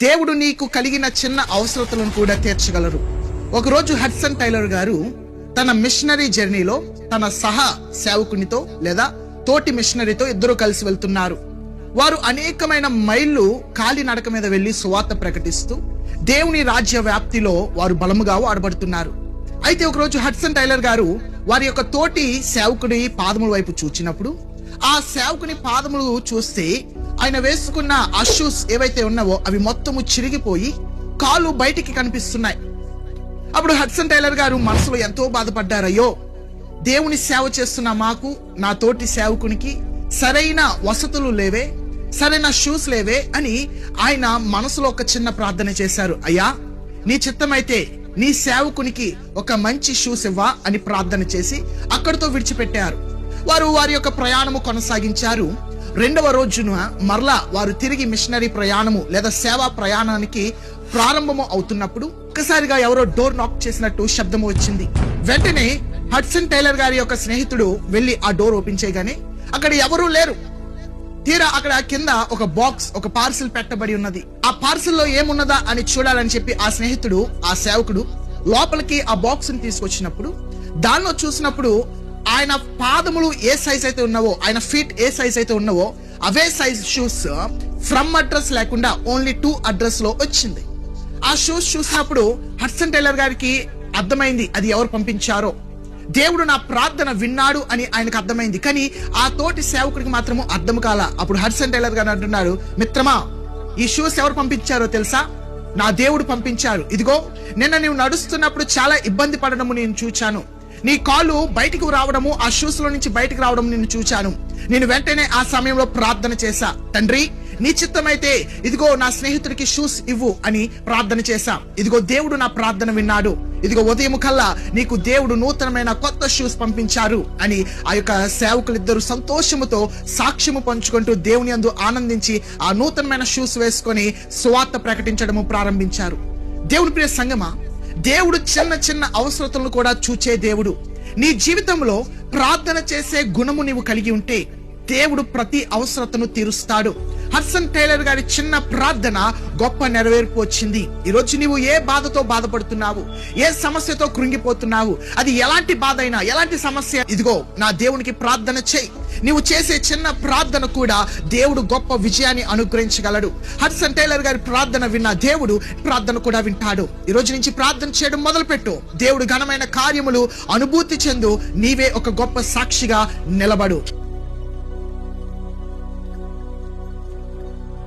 దేవుడు నీకు కలిగిన చిన్న అవసరతలను కూడా తీర్చగలరు. ఒకరోజు హడ్సన్ టైలర్ గారు తన మిషనరీ జర్నీలో తన సహా సేవకునితో లేదా తోటి మిషనరీతో ఇద్దరు కలిసి వెళ్తున్నారు. వారు అనేకమైన మైళ్ళు కాలినడక మీద వెళ్లి సువార్త ప్రకటిస్తూ దేవుని రాజ్య వ్యాప్తిలో వారు బలముగా వాడబడుతున్నారు. అయితే ఒకరోజు హడ్సన్ టైలర్ గారు వారి యొక్క తోటి సేవకుడి పాదముల వైపు చూచినప్పుడు ఆ సేవకుని పాదములు చూస్తే ఆయన వేసుకున్న ఆ షూస్ ఏవైతే ఉన్నావో అవి మొత్తము చిరిగిపోయి కాళ్ళు బయటికి కనిపిస్తున్నాయి. అప్పుడు హడ్సన్ టైలర్ గారు మనసులో ఎంతో బాధపడ్డారయ్యో, దేవుని సేవ చేస్తున్న మాకు, నా తోటి సేవకునికి సరైన వసతులు లేవే, సరైన షూస్ లేవే అని ఆయన మనసులో ఒక చిన్న ప్రార్థన చేశారు. అయ్యా, నీ చిత్తమైతే నీ సేవకునికి ఒక మంచి షూస్ ఇవ్వా అని ప్రార్థన చేసి అక్కడితో విడిచిపెట్టారు. వారు వారి యొక్క ప్రయాణము కొనసాగించారు. రెండవ రోజున మరలా వారు తిరిగి మిషనరీ ప్రయాణము లేదా సేవా ప్రయాణానికి ప్రారంభము అవుతున్నప్పుడు ఒక్కసారిగా ఎవరో డోర్ నాక్ చేసినట్టు శబ్దము వచ్చింది. వెంటనే హడ్సన్ టైలర్ గారి యొక్క స్నేహితుడు వెళ్లి ఆ డోర్ ఓపెన్ చేయగానే అక్కడ ఎవరూ లేరు. తీరా అక్కడ కింద ఒక బాక్స్, ఒక పార్సిల్ పెట్టబడి ఉన్నది. ఆ పార్సిల్ లో ఏమున్నదా అని చూడాలని చెప్పి ఆ స్నేహితుడు, ఆ సేవకుడు లోపలికి ఆ బాక్స్ ని తీసుకొచ్చినప్పుడు దానిలో చూసినప్పుడు ఆయన పాదములు ఏ సైజ్ అయితే ఉన్నావో, ఆయన ఫీట్ ఏ సైజ్ అయితే ఉన్నావో అవే సైజ్ షూస్ ఫ్రమ్ అడ్రస్ లేకుండా ఓన్లీ 2 అడ్రస్ లో వచ్చింది. ఆ షూస్ చూసినప్పుడు హడ్సన్ టైలర్ గారికి అర్థమైంది అది ఎవరు పంపించారో. దేవుడు నా ప్రార్థన విన్నాడు అని ఆయనకు అర్థమైంది. కానీ ఆ తోటి సేవకుడికి మాత్రము అర్థం కాల. అప్పుడు హడ్సన్ టైలర్ గారు అంటున్నాడు, మిత్రమా, ఈ షూస్ ఎవరు పంపించారో తెలుసా? నా దేవుడు పంపించారు. ఇదిగో, నిన్న నువ్వు నడుస్తున్నప్పుడు చాలా ఇబ్బంది పడడము నేను చూచాను. నీ కాళ్ళు బయటికి రావడము, ఆ షూస్ లో నుంచి బయటికి రావడం నేను చూచాను. నేను వెంటనే ఆ సమయంలో ప్రార్థన చేశా, తండ్రి నీ చిత్తమైతే ఇదిగో నా స్నేహితుడికి షూస్ ఇవ్వు అని ప్రార్థన చేశా. ఇదిగో దేవుడు నా ప్రార్థన విన్నాడు. ఇదిగో ఉదయం కల్లా నీకు దేవుడు నూతనమైన కొత్త షూస్ పంపించారు అని ఆ యొక్క సేవకులిద్దరు సంతోషముతో సాక్ష్యము పంచుకుంటూ దేవుని యందు ఆనందించి ఆ నూతనమైన షూస్ వేసుకొని సువార్త ప్రకటించడము ప్రారంభించారు. దేవుని ప్రియ సంగమా, దేవుడు చిన్న చిన్న అవసరతలను కూడా చూచే దేవుడు. నీ జీవితంలో ప్రార్థన చేసే గుణము నీవు కలిగి ఉంటే దేవుడు ప్రతి అవసరతను తీరుస్తాడు. హడ్సన్ టైలర్ గారి చిన్న ప్రార్థన గొప్ప నెరవేర్పు వచ్చింది. ఈరోజు నీవు ఏ బాధతో బాధపడుతున్నావు, ఏ సమస్యతో కృంగిపోతున్నావు, అది ఎలాంటి బాధ అయినా, ఎలాంటి సమస్య, ఇదిగో నా దేవునికి ప్రార్థన చేయి. నీవు చేసే చిన్న ప్రార్థన కూడా దేవుడు గొప్ప విజయాన్ని అనుగ్రహించగలడు. హడ్సన్ టైలర్ గారి ప్రార్థన విన్న దేవుడు ప్రార్థన కూడా వింటాడు. ఈ రోజు నుంచి ప్రార్థన చేయడం మొదలుపెట్టు. దేవుడు ఘనమైన కార్యములు అనుభూతి చెందు నీవే ఒక గొప్ప సాక్షిగా నిలబడు.